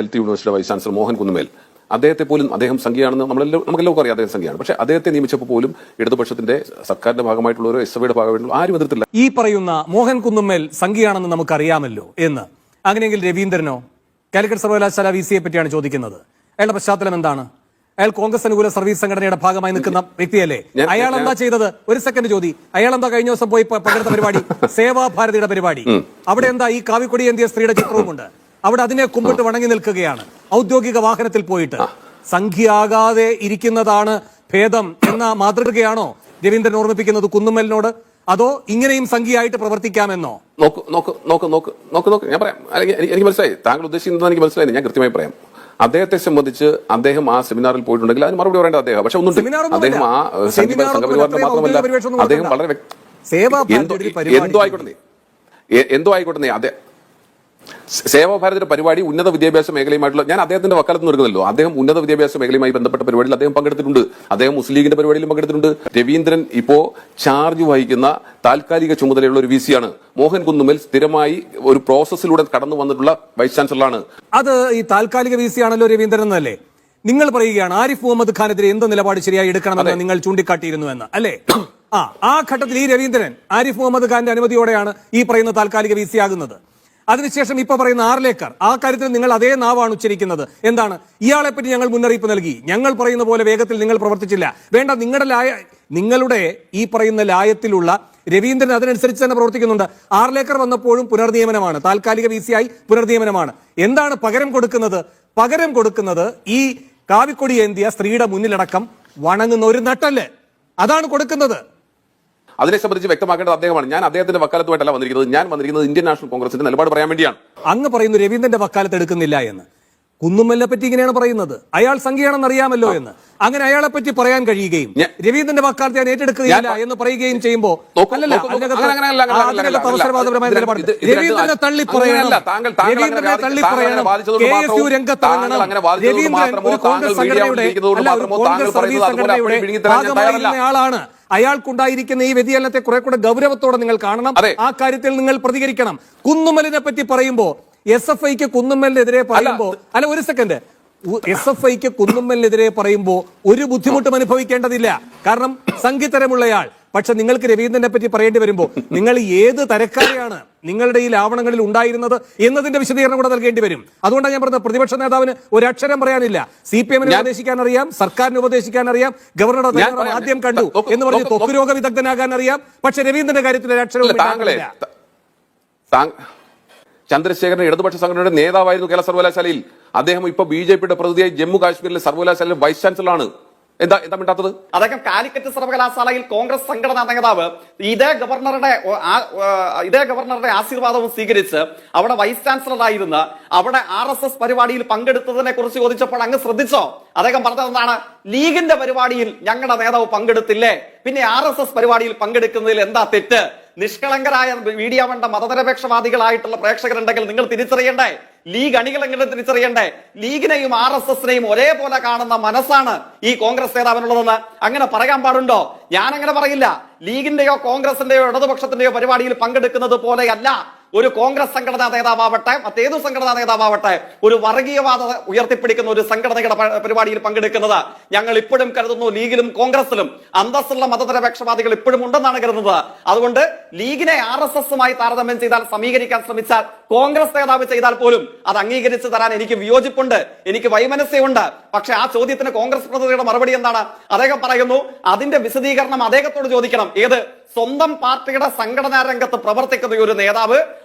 Health university vice chancellor Mohan Kunnumel അദ്ദേഹത്തെ പോലും അദ്ദേഹം സംഖ്യയാണെന്ന് നമുക്കെല്ലാവർക്കും അറിയാം അദ്ദേഹം സംഖ്യയാണ്. പക്ഷേ അദ്ദേഹത്തെ നിയമിച്ചപ്പോൾ പോലും ഇടതുപക്ഷത്തിന്റെ സർക്കാരിന്റെ ഭാഗമായിട്ടുള്ള ഒരു എസ്.എഫ്ഐയുടെ ഭാഗമായിട്ടുള്ള ആരും എതിർത്തില്ല. ഈ പറയുന്ന മോഹൻ കുന്നുമേൽ സംഖ്യയാണെന്ന് നമുക്കറിയാമല്ലോ എന്ന്. അങ്ങനെയെങ്കിൽ രവീന്ദ്രനോ? കാലിക്കറ്റ് സർവകലാശാല VC പറ്റിയാണ് ചോദിക്കുന്നത്. അയാളുടെ പശ്ചാത്തലം എന്താണ്? അയാൾ കോൺഗ്രസ് അനുകൂല സർവീസ് സംഘടനയുടെ ഭാഗമായി നിൽക്കുന്ന വ്യക്തിയല്ലേ? അയാൾ എന്താ ചെയ്തത്? ഒരു സെക്കൻഡ് ചോദി. അയാൾ എന്താ കഴിഞ്ഞ ദിവസം പോയി പങ്കെടുത്ത പരിപാടി? സേവാഭാരതിയുടെ പരിപാടി. അവിടെ എന്താ ഈ കാവിക്കൊടി ഏന്തിയ സ്ത്രീയുടെ ചിത്രവുമുണ്ട്. അവിടെ അതിനെ കുമ്പിട്ട് വണങ്ങി നിൽക്കുകയാണ്. ഔദ്യോഗിക വാഹനത്തിൽ പോയിട്ട് സംഖ്യയാകാതെ ഇരിക്കുന്നതാണ് ഭേദം എന്ന മാതൃകയാണോ രവീന്ദ്രൻ ഓർമ്മിപ്പിക്കുന്നത് കുന്നുമ്മലിനോട്? അതോ ഇങ്ങനെയും സംഖ്യയായിട്ട് പ്രവർത്തിക്കാമെന്നോ? ഞാൻ പറയാം. എനിക്ക് മനസ്സിലായി താങ്കൾ ഉദ്ദേശിക്കുന്നത്. എനിക്ക് മനസ്സിലായി. ഞാൻ കൃത്യമായി പറയാം. അദ്ദേഹത്തെ സംബന്ധിച്ച് അദ്ദേഹം ആ സെമിനാറിൽ പോയിട്ടുണ്ടെങ്കിൽ അതിന് മറുപടി പറയേണ്ടത് അദ്ദേഹം. പക്ഷെ ഒന്നും അദ്ദേഹം ആ സംഘപരിവാറിന്റെ മാത്രമല്ല, അദ്ദേഹം വളരെ എന്തോ ആയിക്കോട്ടെ അതെ സേവാഭാരതിയുടെ പരിപാടി ഉന്നത വിദ്യാഭ്യാസ മേഖലയുമായിട്ടുള്ള, ഞാൻ അദ്ദേഹത്തിന്റെ വക്കാലത്ത് നിൽക്കുന്നല്ലോ, അദ്ദേഹം ഉന്നത വിദ്യാഭ്യാസ മേഖലയുമായി ബന്ധപ്പെട്ട പരിപാടിയിൽ അദ്ദേഹം പങ്കെടുത്തിട്ടുണ്ട്. അദ്ദേഹം മുസ്ലിം ലീഗിന്റെ പരിപാടിയിലും പങ്കെടുത്തിട്ടുണ്ട്. രവീന്ദ്രൻ ഇപ്പോ ചാർജ് വഹിക്കുന്ന താൽക്കാലിക ചുമതലയുള്ള ഒരു VC ആണ്. മോഹൻ കുന്നുമേൽ സ്ഥിരമായി ഒരു പ്രോസസ്സിലൂടെ കടന്നു വന്നിട്ടുള്ള വൈസ് ചാൻസലറാണ്. അത് ഈ താൽക്കാലിക VC ആണല്ലോ രവീന്ദ്രൻ എന്നല്ലേ നിങ്ങൾ പറയുകയാണ്? ആരിഫ് മുഹമ്മദ് ഖാനെതിരെ എന്ത് നിലപാട് ശരിയായി എടുക്കണമെന്ന് നിങ്ങൾ ചൂണ്ടിക്കാട്ടിയിരുന്നു എന്ന് അല്ലേ? ആ ഘട്ടത്തിൽ ഈ രവീന്ദ്രൻ ആരിഫ് മുഹമ്മദ് ഖാന്റെ അനുമതിയോടെയാണ് ഈ പറയുന്ന താൽക്കാലിക VC ആകുന്നത്. അതിനുശേഷം ഇപ്പൊ പറയുന്ന ആർലേക്കർ, ആ കാര്യത്തിൽ നിങ്ങൾ അതേ നാവാണ് ഉച്ചരിക്കുന്നത്. എന്താണ്? ഇയാളെ പറ്റി ഞങ്ങൾ മുന്നറിയിപ്പ് നൽകി, ഞങ്ങൾ പറയുന്ന പോലെ വേഗത്തിൽ നിങ്ങൾ പ്രവർത്തിച്ചില്ല. വേണ്ട, നിങ്ങളുടെ ഈ പറയുന്ന ലായത്തിലുള്ള രവീന്ദ്രൻ അതിനനുസരിച്ച് തന്നെ പ്രവർത്തിക്കുന്നുണ്ട്. ആർലേക്കർ വന്നപ്പോഴും പുനർനിയമനമാണ്, താൽക്കാലിക VC ആയി പുനർനിയമനമാണ്. എന്താണ് പകരം കൊടുക്കുന്നത്? പകരം കൊടുക്കുന്നത് ഈ കാവിക്കൊടി ഏന്തിയ സ്ത്രീയുടെ മുന്നിലടക്കം വണങ്ങുന്ന ഒരു നട്ടല്, അതാണ് കൊടുക്കുന്നത്. അതിനെ സംബന്ധിച്ച് വ്യക്തമാക്കേണ്ടത് അദ്ദേഹമാണ്. ഞാൻ അദ്ദേഹത്തിന്റെ വക്കാലത്തുമായിട്ടല്ല വന്നിരിക്കുന്നത്. ഞാൻ വന്നിരിക്കുന്നത് ഇന്ത്യൻ നാഷണൽ കോൺഗ്രസിന്റെ നിലപാട് പറയാൻ വേണ്ടിയാണ്. അങ്ങ് പറയുന്നു രവീന്ദ്രന്റെ വക്കാലത്ത് എടുക്കുന്നില്ല എന്ന്. കുന്നുമ്മലിനെ പറ്റി ഇങ്ങനെയാണ് പറയുന്നത്. അയാൾ സംഖ്യയാണെന്ന് അറിയാമല്ലോ എന്ന്. അങ്ങനെ അയാളെ പറ്റി പറയാൻ കഴിയുകയും രവീന്ദ്രന്റെ വക്കാലത്ത് ഞാൻ ഏറ്റെടുക്കുകയില്ല എന്ന് പറയുകയും ചെയ്യുമ്പോൾ രവീന്ദ്രനെ തള്ളി പറയണം, രവീന്ദ്രനെ തള്ളി പറയണം. KSU രംഗത്തിറങ്ങണം. രവീന്ദ്രൻ ഒരു കോൺഗ്രസ് സംഘടനയുടെ കോൺഗ്രസ് സർവീസ് സംഘടനയുടെ ഭാഗമായിരുന്ന ആളാണ്. അയാൾക്കുണ്ടായിരിക്കുന്ന ഈ വ്യതിയാനത്തെ കുറെ കൂടെ ഗൗരവത്തോടെ നിങ്ങൾ കാണണം. ആ കാര്യത്തിൽ നിങ്ങൾ പ്രതികരിക്കണം. കുന്നുമ്മലിനെ പറ്റി പറയുമ്പോ SFIക്ക് കുന്നുമ്മലിനെതിരെ പറയുമ്പോ ഒരു സെക്കൻഡ്, SFIക്ക് കുന്നുമ്മലിനെതിരെ പറയുമ്പോ ഒരു ബുദ്ധിമുട്ടും അനുഭവിക്കേണ്ടതില്ല. കാരണം സംഘിതരമുള്ളയാൾ. പക്ഷെ നിങ്ങൾക്ക് രവീന്ദ്രനെ പറ്റി പറയേണ്ടി വരുമ്പോ നിങ്ങൾ ഏത് തരക്കാരെയാണ് നിങ്ങളുടെ ഈ ലാവണങ്ങളിൽ ഉണ്ടായിരുന്നത് എന്നതിന്റെ വിശദീകരണം കൂടെ നൽകേണ്ടി വരും. അതുകൊണ്ടാണ് ഞാൻ പറഞ്ഞത് പ്രതിപക്ഷ നേതാവിന് ഒരക്ഷരം പറയാനില്ല. CPM-നെ ഉപദേശിക്കാൻ അറിയാം, സർക്കാരിനെ ഉപദേശിക്കാൻ അറിയാം, ഗവർണറുടെ ആദ്യം കണ്ടു എന്ന് പറഞ്ഞ് ത്വക്ക് രോഗ വിദഗ്ധനാകാൻ അറിയാം. പക്ഷെ രവീന്ദ്രന്റെ കാര്യത്തിൽ ഒരക്ഷരം. ചന്ദ്രശേഖരൻ ഇടതുപക്ഷ സംഘടനയുടെ നേതാവായിരുന്നു കേരള സർവകലാശാലയിൽ. അദ്ദേഹം ഇപ്പൊ BJP-യുടെ പ്രതിനിധിയായി ജമ്മു കാശ്മീരിലെ സർവകലാശാലയിലെ വൈസ് ചാൻസലറാണ്. എന്താ മിണ്ടാത്തത്? അദ്ദേഹം കാലിക്കറ്റ് സർവകലാശാലയിൽ കോൺഗ്രസ് സംഘടനാ നേതാവ്. ഇതേ ഗവർണറുടെ ആശീർവാദവും സ്വീകരിച്ച് അവിടെ വൈസ് ചാൻസലർ ആയിരുന്ന അവിടെ RSS പരിപാടിയിൽ പങ്കെടുത്തതിനെ കുറിച്ച് ചോദിച്ചപ്പോൾ അങ്ങ് ശ്രദ്ധിച്ചോ? അദ്ദേഹം പറഞ്ഞത് എന്താണ്? ലീഗിന്റെ പരിപാടിയിൽ ഞങ്ങളുടെ നേതാവ് പങ്കെടുത്തില്ലേ, പിന്നെ RSS പരിപാടിയിൽ പങ്കെടുക്കുന്നതിൽ എന്താ തെറ്റ്? നിഷ്കളങ്കരായ മീഡിയ വേണ്ട മതനിരപേക്ഷവാദികളായിട്ടുള്ള പ്രേക്ഷകരുണ്ടെങ്കിൽ നിങ്ങൾ തിരിച്ചറിയണ്ടേ? ലീഗ് അണികളെങ്കിലും തിരിച്ചറിയണ്ടേ? ലീഗിനെയും RSSനെയും ഒരേപോലെ കാണുന്ന മനസ്സാണ് ഈ കോൺഗ്രസ് നേതാവിനുള്ളതെന്ന് അങ്ങനെ പറയാൻ പാടുണ്ടോ? ഞാൻ അങ്ങനെ പറയില്ല. ലീഗിന്റെയോ കോൺഗ്രസിന്റെയോ ഇടതുപക്ഷത്തിന്റെയോ പരിപാടിയിൽ പങ്കെടുക്കുന്നത് പോലെയല്ല ഒരു കോൺഗ്രസ് സംഘടനാ നേതാവട്ടെ മറ്റേതു സംഘടനാ നേതാവട്ടെ ഒരു വർഗീയവാദ ഉയർത്തിപ്പിടിക്കുന്ന ഒരു സംഘടനയുടെ പരിപാടിയിൽ പങ്കെടുക്കുന്നത്. ഞങ്ങൾ ഇപ്പോഴും കരുതുന്നു ലീഗിലും കോൺഗ്രസിലും അന്തസ്സുള്ള മതനിരപേക്ഷവാദികൾ ഇപ്പോഴും ഉണ്ടെന്നാണ് കരുതുന്നത്. അതുകൊണ്ട് ലീഗിനെ RSSുമായി താരതമ്യം ചെയ്താൽ സമീകരിക്കാൻ ശ്രമിച്ചാൽ കോൺഗ്രസ് നേതാവ് ചെയ്താൽ പോലും അത് അംഗീകരിച്ചു തരാൻ എനിക്ക് വിയോജിപ്പുണ്ട്, എനിക്ക് വൈമനസ്യമുണ്ട്. പക്ഷെ ആ ചോദ്യത്തിന് കോൺഗ്രസ് പ്രതിനിധിയുടെ മറുപടി എന്താണ്? അദ്ദേഹം പറയുന്നു അതിന്റെ വിശദീകരണം അദ്ദേഹത്തോട് ചോദിക്കണം. ഏത്? സ്വന്തം പാർട്ടിയുടെ സംഘടനാ രംഗത്ത് പ്രവർത്തിക്കുന്ന ഒരു നേതാവ്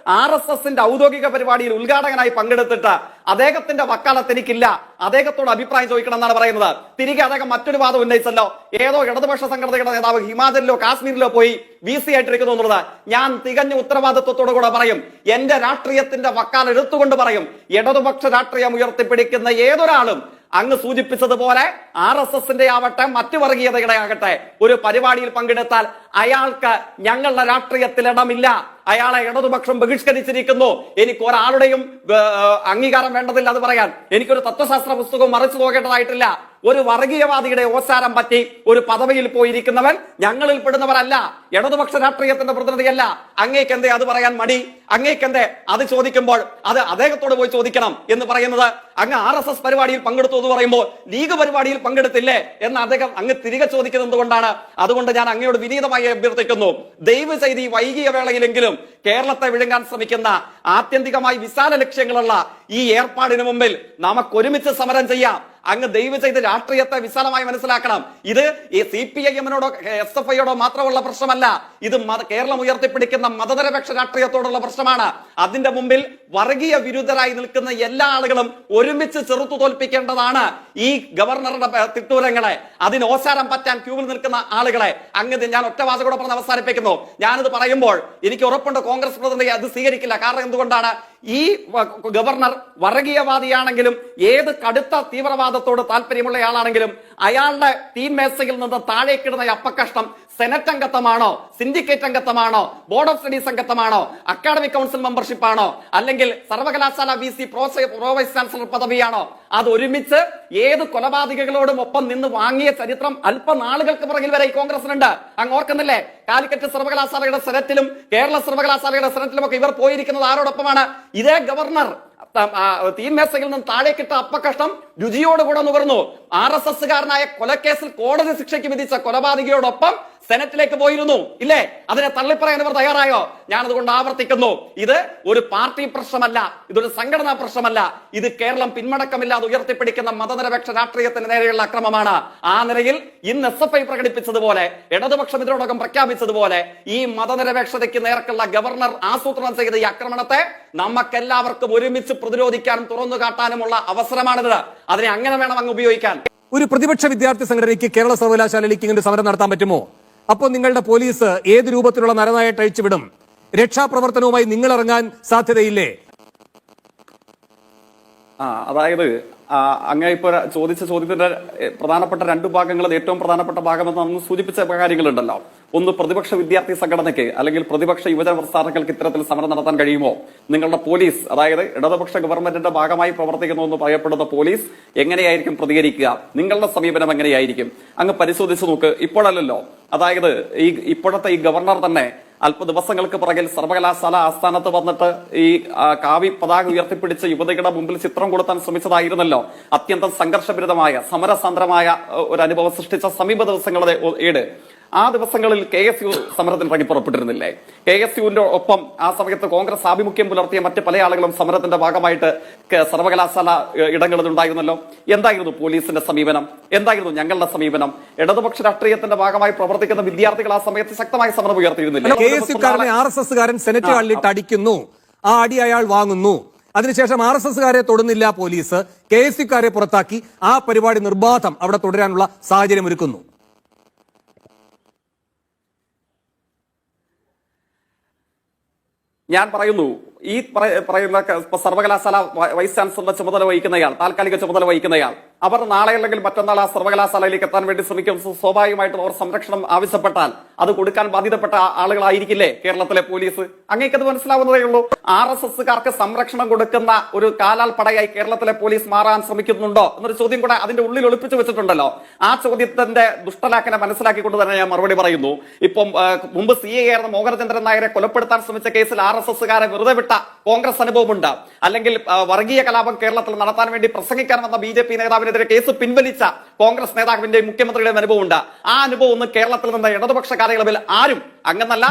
RSSന്റെ ഔദ്യോഗിക പരിപാടിയിൽ ഉദ്ഘാടകനായി പങ്കെടുത്തിട്ട് അദ്ദേഹത്തിന്റെ വക്കാലത്ത് എനിക്കില്ല, അദ്ദേഹത്തോട് അഭിപ്രായം ചോദിക്കണം എന്നാണ് പറയുന്നത്. തിരികെ അദ്ദേഹം മറ്റൊരു വാദം ഉന്നയിച്ചല്ലോ, ഏതോ ഇടതുപക്ഷ സംഘടനയുടെ നേതാവ് ഹിമാചലിലോ കാശ്മീരിലോ പോയി VC ആയിട്ടിരിക്കുന്നു എന്നുള്ളത്. ഞാൻ തികഞ്ഞ ഉത്തരവാദിത്വത്തോടു കൂടെ പറയും, എന്റെ രാഷ്ട്രീയത്തിന്റെ വക്കാൽ എടുത്തുകൊണ്ട് പറയും, ഇടതുപക്ഷ രാഷ്ട്രീയം ഉയർത്തിപ്പിടിക്കുന്ന ഏതൊരാളും അങ്ങ് സൂചിപ്പിച്ചതുപോലെ RSSന്റെ ആവട്ടെ മറ്റു വർഗീയതയുടെ ആകട്ടെ ഒരു പരിപാടിയിൽ പങ്കെടുത്താൽ അയാൾക്ക് ഞങ്ങളുടെ രാഷ്ട്രീയത്തിൽ ഇടമില്ല. അയാളെ ഇടതുപക്ഷം ബഹിഷ്കരിച്ചിരിക്കുന്നു. എനിക്ക് ഒരാളുടെയും അംഗീകാരം വേണ്ടതില്ല അത് പറയാൻ. എനിക്കൊരു തത്വശാസ്ത്ര പുസ്തകവും മറിച്ചു നോക്കേണ്ടതായിട്ടില്ല. ഒരു വർഗീയവാദിയുടെ ഓശാരം പറ്റി ഒരു പദവിയിൽ പോയിരിക്കുന്നവൻ ഞങ്ങളിൽ പെടുന്നവരല്ല, ഇടതുപക്ഷ രാഷ്ട്രീയത്തിന്റെ പ്രതിനിധിയല്ല. അങ്ങേക്ക് എന്തേ അത് പറയാൻ മടി? അങ്ങേക്ക് എന്തേ അത് ചോദിക്കുമ്പോൾ അത് അദ്ദേഹത്തോട് പോയി ചോദിക്കണം എന്ന് പറയുന്നത്? അങ്ങ് RSS പരിപാടിയിൽ പങ്കെടുത്തു എന്ന് പറയുമ്പോൾ ലീഗ് പരിപാടിയിൽ പങ്കെടുത്തില്ലേ എന്ന് അദ്ദേഹം അങ്ങ് തിരികെ ചോദിക്കുന്നത് കൊണ്ടാണ്. അതുകൊണ്ട് ഞാൻ അങ്ങയോട് വിനീതമായി അഭ്യർത്ഥിക്കുന്നു, ദയവ് ചെയ്ത് ഈ വൈകിയ വേളയിലെങ്കിലും കേരളത്തെ വിഴുങ്ങാൻ ശ്രമിക്കുന്ന ആത്യന്തികമായി വിശാല ലക്ഷ്യങ്ങളുള്ള ഈ ഏർപ്പാടിന് മുമ്പിൽ നമുക്ക് ഒരുമിച്ച് സമരം ചെയ്യാം. അങ്ങ് ദയവ് ചെയ്ത് രാഷ്ട്രീയത്തെ വിശാലമായി മനസ്സിലാക്കണം. ഇത് ഈ CPIM-നോടോ SFIയോടോ മാത്രമുള്ള പ്രശ്നമല്ല. ഇത് കേരളം ഉയർത്തിപ്പിടിക്കുന്ന മതനിരപേക്ഷ രാഷ്ട്രീയത്തോടുള്ള പ്രശ്നമാണ്. അതിന്റെ മുമ്പിൽ വർഗീയ വിരുദ്ധരായി നിൽക്കുന്ന എല്ലാ ആളുകളും ഒരുമിച്ച് ചെറുത്തു തോൽപ്പിക്കേണ്ടതാണ് ഈ ഗവർണറുടെ തിട്ടൂരങ്ങളെ, അതിന് ഓശാരം പറ്റാൻ ക്യൂവിൽ നിൽക്കുന്ന ആളുകളെ. അങ്ങ് ഞാൻ ഒറ്റ വാചകം പറഞ്ഞ് അവസാനിപ്പിക്കുന്നു. ഞാനിത് പറയുമ്പോൾ എനിക്ക് ഉറപ്പുണ്ട് കോൺഗ്രസ് പ്രതിനിധി അത് സ്വീകരിക്കില്ല. കാരണം എന്തുകൊണ്ടാണ്? ഈ ഗവർണർ വർഗീയവാദിയാണെങ്കിലും ഏത് കടുത്ത തീവ്രവാദത്തോട് താല്പര്യമുള്ളയാളാണെങ്കിലും അയാളുടെ ടീം മേശയിൽ നിന്ന് താഴേക്കിടുന്ന അപ്പക്കഷ്ടം സെനറ്റ് അംഗത്വമാണോ, സിൻഡിക്കേറ്റ് അംഗത്വമാണോ, ബോർഡ് ഓഫ് സ്റ്റഡീസ് അംഗത്വമാണോ, അക്കാഡമിക് കൗൺസിൽ മെമ്പർഷിപ്പ് ആണോ, അല്ലെങ്കിൽ സർവകലാശാല VC പ്രോ വൈസ് ചാൻസലർ പദവിയാണോ, അത് ഒരുമിച്ച് ഏത് കൊലപാതകികളോടും ഒപ്പം നിന്ന് വാങ്ങിയ ചരിത്രം അല്പനാളുകൾക്ക് പുറകിൽ വരെ ഈ കോൺഗ്രസിനുണ്ട്. അങ്ങ് ഓർക്കുന്നില്ലേ? കാലിക്കറ്റ് സർവകലാശാലയുടെ സെനറ്റിലും കേരള സർവകലാശാലയുടെ സെനറ്റിലും ഒക്കെ ഇവർ പോയിരിക്കുന്നത് ആരോടൊപ്പമാണ്? ഇതേ ഗവർണർ തീൻമേശയിൽ നിന്ന് താഴേക്കിട്ട അപ്പക്കഷ്ടം രുചിയോടുകൂടെ നുകർന്നു. RSSകാരനായ കൊലക്കേസിൽ കോടതി ശിക്ഷയ്ക്ക് വിധിച്ച കൊലപാതകിയോടൊപ്പം സെനറ്റിലേക്ക് പോയിരുന്നു, ഇല്ലേ? അതിനെ തള്ളിപ്പറയാൻ ഇവർ തയ്യാറായോ? ഞാനതുകൊണ്ട് ആവർത്തിക്കുന്നു, ഇത് ഒരു പാർട്ടി പ്രശ്നമല്ല, ഇതൊരു സംഘടനാ പ്രശ്നമല്ല. ഇത് കേരളം പിന്മടക്കമില്ലാതെ ഉയർത്തിപ്പിടിക്കുന്ന മതനിരപേക്ഷ രാഷ്ട്രീയത്തിന് നേരെയുള്ള അക്രമമാണ്. ആ നിലയിൽ ഇന്ന് SFI പ്രകടിപ്പിച്ചതുപോലെ, ഇടതുപക്ഷം ഇതിനോടകം പ്രഖ്യാപിച്ചതുപോലെ, ഈ മതനിരപേക്ഷതയ്ക്ക് നേർക്കുള്ള ഗവർണർ ആസൂത്രണം ചെയ്ത ഈ ആക്രമണത്തെ നമുക്കെല്ലാവർക്കും ഒരുമിച്ച് പ്രതിരോധിക്കാനും തുറന്നു കാട്ടാനുമുള്ള അവസരമാണിത്. അതിനെ അങ്ങനെ വേണം അങ്ങ് ഉപയോഗിക്കാൻ. ഒരു പ്രതിപക്ഷ വിദ്യാർത്ഥി സംഘടനയ്ക്ക് കേരള സർവകലാശാലയിലേക്ക് ഇങ്ങനെ സമരം നടത്താൻ പറ്റുമോ? അപ്പോൾ നിങ്ങളുടെ പോലീസ് ഏത് രൂപത്തിലുള്ള നരനായിട്ട് അഴിച്ചുവിടും? രക്ഷാപ്രവർത്തനവുമായി നിങ്ങൾ ഇറങ്ങാൻ സാധ്യതയില്ലേ? അതായത് അങ്ങ് ഇപ്പൊ ചോദിച്ച ചോദ്യത്തിന്റെ പ്രധാനപ്പെട്ട രണ്ട് ഭാഗങ്ങൾ, ഏറ്റവും പ്രധാനപ്പെട്ട ഭാഗമെന്ന് നമ്മൾ സൂചിപ്പിച്ച കാര്യങ്ങളുണ്ടല്ലോ. ഒന്ന്, പ്രതിപക്ഷ വിദ്യാർത്ഥി സംഘടനയ്ക്ക് അല്ലെങ്കിൽ പ്രതിപക്ഷ യുവജന പ്രസ്ഥാനങ്ങൾക്ക് ഇത്തരത്തിൽ സമരം നടത്താൻ കഴിയുമോ? നിങ്ങളുടെ പോലീസ്, അതായത് ഇടതുപക്ഷ ഗവൺമെന്റിന്റെ ഭാഗമായി പ്രവർത്തിക്കുന്നു എന്ന് പറയപ്പെടുന്ന പോലീസ് എങ്ങനെയായിരിക്കും പ്രതികരിക്കുക? നിങ്ങളുടെ സമീപനം എങ്ങനെയായിരിക്കും? അങ്ങ് പരിശോധിച്ചു നോക്ക്. ഇപ്പോഴല്ലല്ലോ, അതായത് ഇപ്പോഴത്തെ ഈ ഗവർണർ തന്നെ അല്പ ദിവസങ്ങൾക്ക് പുറകിൽ സർവകലാശാല ആസ്ഥാനത്ത് വന്നിട്ട് ഈ കാവി പതാക ഉയർത്തിപ്പിടിച്ച് യുവതികളുടെ മുമ്പിൽ ചിത്രം കൊടുത്താൻ ശ്രമിച്ചതായിരുന്നല്ലോ അത്യന്തം സംഘർഷഭരിതമായ സമരസാന്ദ്രമായ ഒരു അനുഭവം സൃഷ്ടിച്ച സമീപ ദിവസങ്ങളുടെ ഏട്. ആ ദിവസങ്ങളിൽ KSU സമരത്തിന് ഇറങ്ങി പുറപ്പെട്ടിരുന്നില്ലേ? KSUവിന്റെ ഒപ്പം ആ സമയത്ത് കോൺഗ്രസ് ആഭിമുഖ്യം പുലർത്തിയ മറ്റ് പല ആളുകളും സമരത്തിന്റെ ഭാഗമായിട്ട് സർവകലാശാല ഇടങ്ങളിൽ ഉണ്ടായിരുന്നല്ലോ. എന്തായിരുന്നു പോലീസിന്റെ സമീപനം? എന്തായിരുന്നു ഞങ്ങളുടെ സമീപനം? ഇടതുപക്ഷ രാഷ്ട്രീയത്തിന്റെ ഭാഗമായി പ്രവർത്തിക്കുന്ന വിദ്യാർത്ഥികൾ ആ സമയത്ത് ശക്തമായ സമരം ഉയർത്തിയിരുന്നില്ല. KSUക്കാരനെ RSSകാരൻ സെനറ്റ് ഹാളിലിട്ട് അടിക്കുന്നു, ആ അടി അയാൾ വാങ്ങുന്നു. അതിനുശേഷം RSSകാരെ തൊടുന്നില്ല പോലീസ്, KSUക്കാരെ പുറത്താക്കി ആ പരിപാടി നിർബാധം അവിടെ തുടരാനുള്ള സാഹചര്യം ഒരുക്കുന്നു. ഞാൻ പറയുന്നു, ഈ പറയുന്ന സർവകലാശാല വൈസ് ചാൻസലറുടെ ചുമതല വഹിക്കുന്നയാൾ, താൽക്കാലിക ചുമതല വഹിക്കുന്നയാൾ, അവർ നാളെ അല്ലെങ്കിൽ മറ്റന്നാൾ ആ സർവകലാശാലയിലേക്ക് എത്താൻ വേണ്ടി ശ്രമിക്കും. സ്വാഭാവികമായിട്ടും അവർ സംരക്ഷണം ആവശ്യപ്പെട്ടാൽ അത് കൊടുക്കാൻ ബാധ്യതപ്പെട്ട ആളുകളായിരിക്കില്ലേ കേരളത്തിലെ പോലീസ്? അങ്ങേക്കത് മനസ്സിലാവുന്നതേ ഉള്ളൂ. RSSകാർക്ക് സംരക്ഷണം കൊടുക്കുന്ന ഒരു കാലാൽ പടയായി കേരളത്തിലെ പോലീസ് മാറാൻ ശ്രമിക്കുന്നുണ്ടോ എന്നൊരു ചോദ്യം കൂടെ അതിന്റെ ഉള്ളിൽ ഒളിപ്പിച്ചു വെച്ചിട്ടുണ്ടല്ലോ. ആ ചോദ്യത്തിന്റെ ദുഷ്ടലാക്കനെ മനസ്സിലാക്കിക്കൊണ്ട് തന്നെ ഞാൻ മറുപടി പറയുന്നു. ഇപ്പം മുമ്പ് CA ആയിരുന്ന മോഹനചന്ദ്രൻ നായരെ കൊലപ്പെടുത്താൻ ശ്രമിച്ച കേസിൽ RSSകാരെ വെറുതെ വിട്ട കോൺഗ്രസ് അനുഭവമുണ്ട്. അല്ലെങ്കിൽ വർഗീയ കലാപം കേരളത്തിൽ നടത്താൻ വേണ്ടി പ്രസംഗിക്കാൻ വന്ന BJP നേതാവിനെതിരെ കേസ് പിൻവലിച്ച കോൺഗ്രസ് നേതാവിന്റെ മുഖ്യമന്ത്രിയുടെ അനുഭവമുണ്ട്. ആ അനുഭവം ഒന്നും കേരളത്തിൽ നിന്ന് ഇടതുപക്ഷ കാലയളവിൽ ആരും അങ്ങനല്ല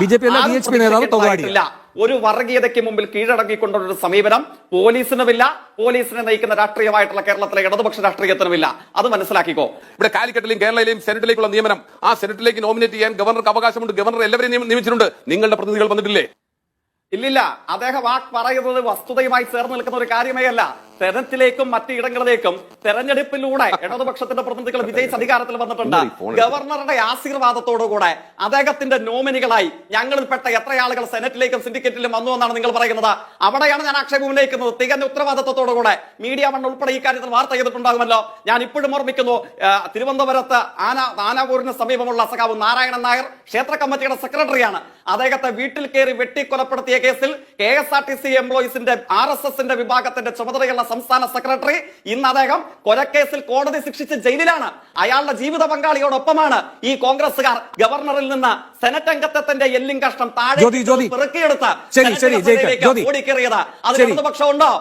ഒരു വർഗീയതയ്ക്ക് മുമ്പിൽ കീഴടങ്ങിക്കൊണ്ടുള്ള ഒരു സമീപനം പോലീസിനുമില്ല, പോലീസിനെ നയിക്കുന്ന രാഷ്ട്രീയമായിട്ടുള്ള കേരളത്തിലെ ഇടതുപക്ഷ രാഷ്ട്രീയത്തിനുമില്ല. അത് മനസ്സിലാക്കിക്കോ. ഇവിടെ കാലിക്കറ്റിലെയും കേരളയിലെയും സെനറ്റിലേക്കുള്ള നിയമനം, ആ സെനറ്റിലേക്ക് നോമിനേറ്റ് ചെയ്യാൻ ഗവർണർക്ക് അവകാശമുണ്ട്. ഗവർണർ എല്ലാവരെയും നിയമിച്ചിട്ടുണ്ട്. നിങ്ങളുടെ പ്രതിനിധികൾ വന്നിട്ടില്ലേ? ഇല്ലില്ല. അദ്ദേഹം ആ പറയുന്നത് വസ്തുതയുമായി ചേർന്ന് നിൽക്കുന്ന ഒരു കാര്യമേ അല്ല. സെനറ്റിലേക്കും മറ്റിടങ്ങളിലേക്കും തെരഞ്ഞെടുപ്പിലൂടെ ഇടതുപക്ഷത്തിന്റെ പ്രതിനിധികൾ വിജയിച്ച് അധികാരത്തിൽ വന്നിട്ടുണ്ട്. ഗവർണറുടെ ആശീർവാദത്തോടുകൂടെ അദ്ദേഹത്തിന്റെ നോമിനികളായി ഞങ്ങളിൽപ്പെട്ട എത്ര ആളുകൾ സെനറ്റിലേക്കും സിൻഡിക്കേറ്റിലും വന്നു എന്നാണ് നിങ്ങൾ പറയുന്നത്? അവിടെയാണ് ഞാൻ ആക്ഷേപം ഉന്നയിക്കുന്നത്. തികഞ്ഞ ഉത്തരവാദിത്വത്തോടുകൂടെ മീഡിയ വൺ ഉൾപ്പെടെ ഈ കാര്യത്തിൽ വാർത്ത ചെയ്തിട്ടുണ്ടാകുമല്ലോ. ഞാൻ ഇപ്പോഴും ഓർമ്മിക്കുന്നു, തിരുവനന്തപുരത്ത് ആനാവൂരിന് സമീപമുള്ള സഖാവ് നാരായണൻ നായർ ക്ഷേത്ര കമ്മിറ്റിയുടെ സെക്രട്ടറിയാണ്. അദ്ദേഹത്തെ വീട്ടിൽ കയറി വെട്ടിക്കൊലപ്പെടുത്തിയ കേസിൽ KSRTC എംപ്ലോയീസിന്റെ RSSന്റെ വിഭാഗത്തിന്റെ ചുമതലയുള്ള സംസ്ഥാന സെക്രട്ടറി ഇന്ന് അദ്ദേഹം കൊലക്കേസിൽ കോടതി ശിക്ഷിച്ച് ജയിലിലാണ്. അയാളുടെ ജീവിത പങ്കാളിയോടൊപ്പമാണ് ഈ കോൺഗ്രസുകാർ ഗവർണറിൽ നിന്ന് സെനറ്റ് അംഗത്വത്തിന്റെ എല്ലും കഷ്ണം താഴെ പെറുക്കിയെടുത്ത് ഓടിക്കേറിയത്. അതിന് പ്രതിപക്ഷം ഉണ്ടോ?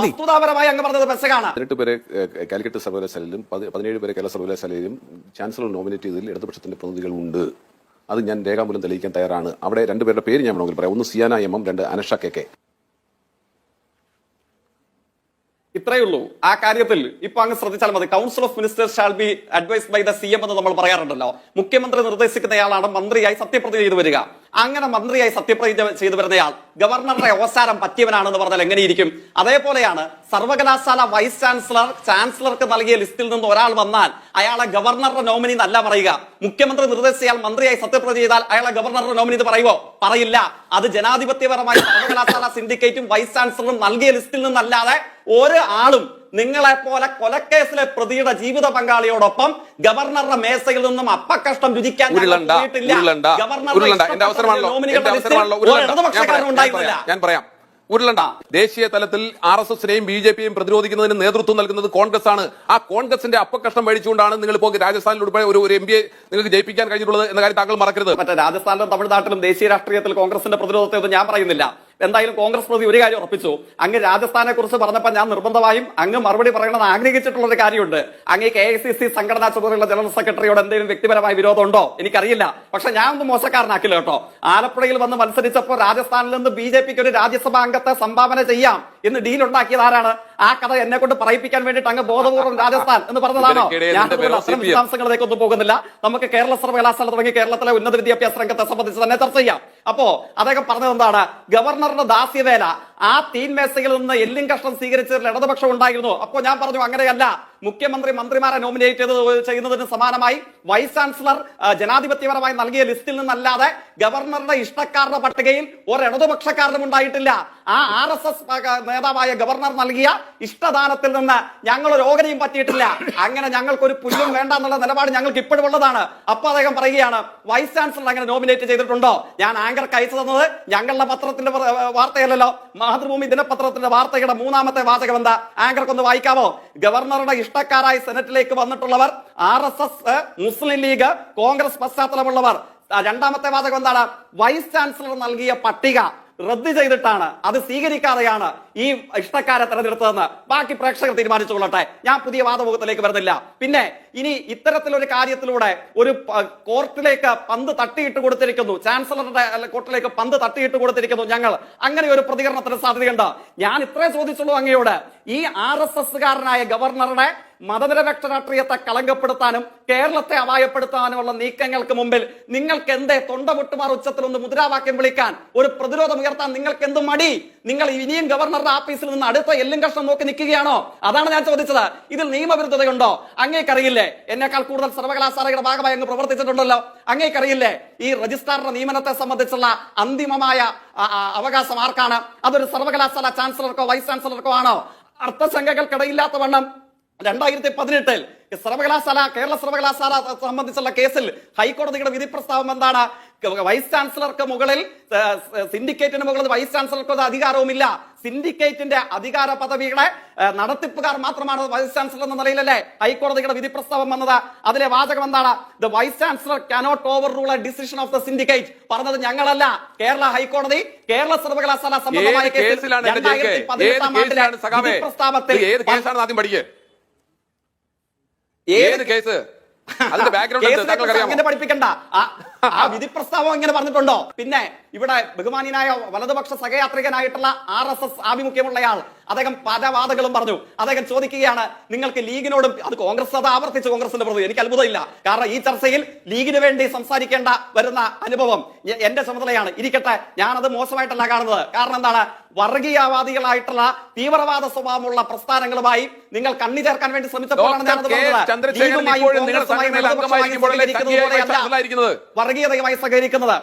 വസ്തുതാപരമായി അങ്ങ് പറഞ്ഞത് പെശകാണ്. 18 പേരെ കാലിക്കറ്റ് സർവകലാശാലയിലും 17 പേരെ കേരള സർവകലാശാലയിലും ചാൻസലർ നോമിനേറ്റ് ചെയ്തതിൽ ഇടതുപക്ഷത്തിന്റെ പ്രതിനിധികൾ ഉണ്ട്. അത് ഞാൻ രേഖാമൂലം തെളിയിക്കാൻ തയ്യാറാണ്. അവിടെ 2 പേരുടെ പേര് ഞാൻ വേണമെങ്കിൽ പറയാം. ഒന്ന് സിയാന MM, 2 അനഷ KK. ഇത്രയേ ഉള്ളൂ ആ കാര്യത്തിൽ. ഇപ്പൊ അങ്ങ് ശ്രദ്ധിച്ചാൽ മതി. Council of ministers shall be advised by the CM എന്ന് നമ്മൾ പറയാറുണ്ടല്ലോ. മുഖ്യമന്ത്രി നിർദ്ദേശിക്കുന്നയാളാണ് മന്ത്രിയായി സത്യപ്രതിജ്ഞ ചെയ്തു വരിക. അങ്ങനെ മന്ത്രിയായി സത്യപ്രതിജ്ഞ ചെയ്തു വരുന്നയാൾ ഗവർണറുടെ അവസാനം പറ്റിയവനാണെന്ന് പറഞ്ഞാൽ എങ്ങനെയിരിക്കും? അതേപോലെയാണ് സർവകലാശാല വൈസ് ചാൻസലർക്ക് നൽകിയ ലിസ്റ്റിൽ നിന്ന് ഒരാൾ വന്നാൽ അയാളെ ഗവർണറുടെ നോമിനി എന്നല്ല പറയുക. മുഖ്യമന്ത്രി നിർദ്ദേശിച്ചാൽ മന്ത്രിയായി സത്യപ്രതിജ്ഞ ചെയ്താൽ അയാളെ ഗവർണറുടെ നോമിനി എന്ന് പറയുമോ? പറയില്ല. അത് ജനാധിപത്യപരമായി സർവകലാശാല സിൻഡിക്കേറ്റും വൈസ് ചാൻസലറും നൽകിയ ലിസ്റ്റിൽ നിന്നല്ലാതെ ഒരു ആളും നിങ്ങളെ പോലെ കൊലക്കേസിലെ പ്രതിയുടെ ജീവിത പങ്കാളിയോടൊപ്പം ഗവർണറുടെ മേശയിൽ നിന്നും അപ്പക്കഷ്ടം രുചിക്കാൻ ഞാൻ പറയാം. ഉരുളണ്ട. ദേശീയ തലത്തിൽ RSSനെയും BJPയെയും പ്രതിരോധിക്കുന്നതിന് നേതൃത്വം നൽകുന്നത് കോൺഗ്രസ് ആണ്. ആ കോൺഗ്രസിന്റെ അപ്പക്കഷ്ടം മേടിച്ചുകൊണ്ടാണ് നിങ്ങൾ ഇപ്പോൾ രാജസ്ഥാനിൽ ഉൾപ്പെടെ ഒരു MPയെ നിങ്ങൾക്ക് ജയിപ്പിക്കാൻ കഴിഞ്ഞിട്ടുള്ളത് എന്ന കാര്യം താങ്കൾ മറക്കരുത്. മറ്റേ രാജസ്ഥാനിലും തമിഴ്നാട്ടിലും ദേശീയ രാഷ്ട്രീയത്തിൽ കോൺഗ്രസിന്റെ പ്രതിരോധത്തെ ഒന്നും ഞാൻ പറയുന്നില്ല. എന്തായാലും കോൺഗ്രസ് പ്രതി ഒരു കാര്യം ഉറപ്പിച്ചു. അങ്ങ് രാജസ്ഥാനെ കുറിച്ച് പറഞ്ഞപ്പോൾ ഞാൻ നിർബന്ധമായും അങ്ങ് മറുപടി പറയണമെന്ന് ആഗ്രഹിച്ചിട്ടുള്ള ഒരു കാര്യമുണ്ട്. അങ്ങ് KICC സംഘടനാ ചുമതലയുള്ള ജനറൽ സെക്രട്ടറിയോട് എന്തെങ്കിലും വ്യക്തിപരമായ വിരോധമുണ്ടോ എനിക്കറിയില്ല. പക്ഷെ ഞാൻ ഒന്നും മോശക്കാരനാക്കില്ല കേട്ടോ. ആലപ്പുഴയിൽ വന്ന് മത്സരിച്ചപ്പോൾ രാജസ്ഥാനിൽ നിന്ന് BJPക്ക് ഒരു രാജ്യസഭാ അംഗത്തെ സംഭാവന ചെയ്യാം എന്ന് ഡീൽ ഉണ്ടാക്കിയത് ആരാണ്? ആ കഥ എന്നെ കൊണ്ട് പറയിപ്പിക്കാൻ വേണ്ടിയിട്ട് അങ്ങ് ബോധപൂർവ്വം രാജസ്ഥാൻ എന്ന് പറഞ്ഞതാണോ? ഞാൻ വിശദാംശങ്ങളിലേക്ക് ഒന്നും പോകുന്നില്ല. നമുക്ക് കേരള സർവകലാശാല തുടങ്ങി കേരളത്തിലെ ഉന്നത വിദ്യാഭ്യാസ രംഗത്തെ സംബന്ധിച്ച് തന്നെ ചർച്ച ചെയ്യാം. അപ്പോ അദ്ദേഹം പറഞ്ഞത് എന്താണ്? ഗവർണറുടെ ദാസ്യവേല, ആ തീൻമേശയിൽ നിന്ന് എല്ലും കഷ്ണം സ്വീകരിച്ചതിൽ ഇടതുപക്ഷം ഉണ്ടായിരുന്നു. അപ്പോ ഞാൻ പറഞ്ഞു അങ്ങനെയല്ല. മുഖ്യമന്ത്രി മന്ത്രിമാരെ നോമിനേറ്റ് ചെയ്യുന്നതിന് സമാനമായി വൈസ് ചാൻസലർ ജനാധിപത്യപരമായി നൽകിയ ലിസ്റ്റിൽ നിന്നല്ലാതെ ഗവർണറുടെ ഇഷ്ടക്കാരുടെ പട്ടികയിൽ ഒരു ഇടതുപക്ഷക്കാരനും ഉണ്ടായിട്ടില്ല. ആ RSS നേതാവായ ഗവർണർ നൽകിയ ഇഷ്ടദാനത്തിൽ നിന്ന് ഞങ്ങൾ ഒരു ഓഹരിയും പറ്റിയിട്ടില്ല. അങ്ങനെ ഞങ്ങൾക്കൊരു പുല്ലും വേണ്ട എന്നുള്ള നിലപാട് ഞങ്ങൾക്ക് ഇപ്പോഴും ഉള്ളതാണ്. അപ്പൊ അദ്ദേഹം പറയുകയാണ് വൈസ് ചാൻസലർ അങ്ങനെ നോമിനേറ്റ് ചെയ്തിട്ടുണ്ടോ? ഞാൻ ആങ്കർക്ക് അയച്ചു തന്നത് ഞങ്ങളുടെ പത്രത്തിന്റെ വാർത്തയല്ലല്ലോ, മാതൃഭൂമി ദിനപത്രത്തിന്റെ വാർത്തയുടെ 3ാമത്തെ വാചകം എന്താ? ആങ്കർക്കൊന്ന് വായിക്കാമോ? ഗവർണറുടെ ഇഷ്ടക്കാരായി സെനറ്റിലേക്ക് വന്നിട്ടുള്ളവർ RSS, മുസ്ലിം ലീഗ്, കോൺഗ്രസ് പശ്ചാത്തലമുള്ളവർ. 2ാമത്തെ വാചകം എന്താണ്? വൈസ് ചാൻസലർ നൽകിയ പട്ടിക റദ്ദ് ചെയ്തിട്ടാണ്, അത് സ്വീകരിക്കാതെയാണ് ഈ ഇഷ്ടക്കാരെ തെരഞ്ഞെടുത്തതെന്ന് ബാക്കി പ്രേക്ഷകർ തീരുമാനിച്ചുകൊള്ളട്ടെ. ഞാൻ പുതിയ വാദമുഖത്തിലേക്ക് വരുന്നില്ല. പിന്നെ ഇനി ഇത്തരത്തിലൊരു കാര്യത്തിലൂടെ ഒരു കോർട്ടിലേക്ക് പന്ത് തട്ടിയിട്ട് കൊടുത്തിരിക്കുന്നു, ചാൻസലറുടെ കോർട്ടിലേക്ക് പന്ത് തട്ടിയിട്ട് കൊടുത്തിരിക്കുന്നു ഞങ്ങൾ, അങ്ങനെ ഒരു പ്രതികരണത്തിന് സാധ്യതയുണ്ട്. ഞാൻ ഇത്രേ ചോദിച്ചുള്ളൂ അങ്ങയോട്. ഈ RSSകാരനായ ഗവർണറുടെ മതനിരപേക്ഷ രാഷ്ട്രീയത്തെ കളങ്കപ്പെടുത്താനും കേരളത്തെ അപായപ്പെടുത്താനുമുള്ള നീക്കങ്ങൾക്ക് മുമ്പിൽ നിങ്ങൾക്ക് എന്തേ തൊണ്ടമുട്ടുമാർ ഉച്ചത്തിൽ ഒന്ന് മുദ്രാവാക്യം വിളിക്കാൻ, ഒരു പ്രതിരോധം ഉയർത്താൻ നിങ്ങൾക്ക് എന്ത് മടി? നിങ്ങൾ ഇനിയും ഗവർണറുടെ ആഫീസിൽ നിന്ന് അടുത്ത എല്ലും കഷ്ണം നോക്കി നിൽക്കുകയാണോ? അതാണ് ഞാൻ ചോദിച്ചത്. ഇതിൽ നിയമവിരുദ്ധതയുണ്ടോ? അങ്ങേക്കറിയില്ലേ? എന്നെക്കാൾ കൂടുതൽ സർവകലാശാലയുടെ ഭാഗമായി അങ്ങ് പ്രവർത്തിച്ചിട്ടുണ്ടല്ലോ. അങ്ങേക്കറിയില്ലേ ഈ രജിസ്ട്രാറുടെ നിയമനത്തെ സംബന്ധിച്ചുള്ള അന്തിമമായ അവകാശം ആർക്കാണ്? അതൊരു സർവകലാശാല ചാൻസലർക്കോ വൈസ് ചാൻസലർക്കോ ആണോ? അർത്ഥശങ്കകൾക്കിടയില്ലാത്ത വണ്ണം 2018 കേരള സർവകലാശാല സംബന്ധിച്ചുള്ള കേസിൽ ഹൈക്കോടതിയുടെ വിധി പ്രസ്താവം എന്താണ്? വൈസ് ചാൻസലർക്ക് മുകളിൽ, സിൻഡിക്കേറ്റിന് മുകളിൽ വൈസ് ചാൻസലർക്ക് അധികാരവുമില്ല. സിൻഡിക്കേറ്റിന്റെ അധികാര പദവികളെ നടത്തിപ്പുകാർ മാത്രമാണ് വൈസ് ചാൻസലർ എന്ന നിലയിലല്ലേ ഹൈക്കോടതിയുടെ വിധി പ്രസ്താവം വന്നത്? അതിലെ വാചകം എന്താണ്? The vice chancellor cannot overrule a decision of the syndicate. പറഞ്ഞത് ഞങ്ങളല്ല, കേരള ഹൈക്കോടതി. കേരള സർവകലാശാല സംബന്ധമായ കേസിൽ 2018 വിധി പ്രസ്താവത്തിൽ ഏത് കേസ്? അതിന്റെ ബാക്ക്ഗ്രൗണ്ട് പഠിപ്പിക്കണ്ട. ആ വിധി പ്രസ്താവം ഇങ്ങനെ പറഞ്ഞിട്ടുണ്ടോ? പിന്നെ ഇവിടെ ബഹുമാനിയനായ വലതുപക്ഷ സഹയാത്രികനായിട്ടുള്ള RSS ആഭിമുഖ്യമുള്ളയാൾ അദ്ദേഹം പല വാദങ്ങളും പറഞ്ഞു. അദ്ദേഹം ചോദിക്കുകയാണ് നിങ്ങൾക്ക് ലീഗിനോടും, അത് കോൺഗ്രസ് അത് ആവർത്തിച്ച് കോൺഗ്രസിന്റെ പ്രതി, എനിക്ക് അത്ഭുതമില്ല. കാരണം ഈ ചർച്ചയിൽ ലീഗിന് വേണ്ടി സംസാരിക്കേണ്ട വരുന്ന അനുഭവം എന്റെ ചുമതലയാണ്. ഇരിക്കട്ടെ, ഞാനത് മോശമായിട്ടല്ല കാണുന്നത്. കാരണം എന്താണ്? വർഗീയവാദികളായിട്ടുള്ള തീവ്രവാദ സ്വഭാവമുള്ള പ്രസ്ഥാനങ്ങളുമായി നിങ്ങൾ കണ്ണി ചേർക്കാൻ വേണ്ടി ശ്രമിച്ചപ്പോഴാണ് ഞാനത് പറഞ്ഞത്. വർഗീയതയുമായി സഹകരിക്കുന്നത്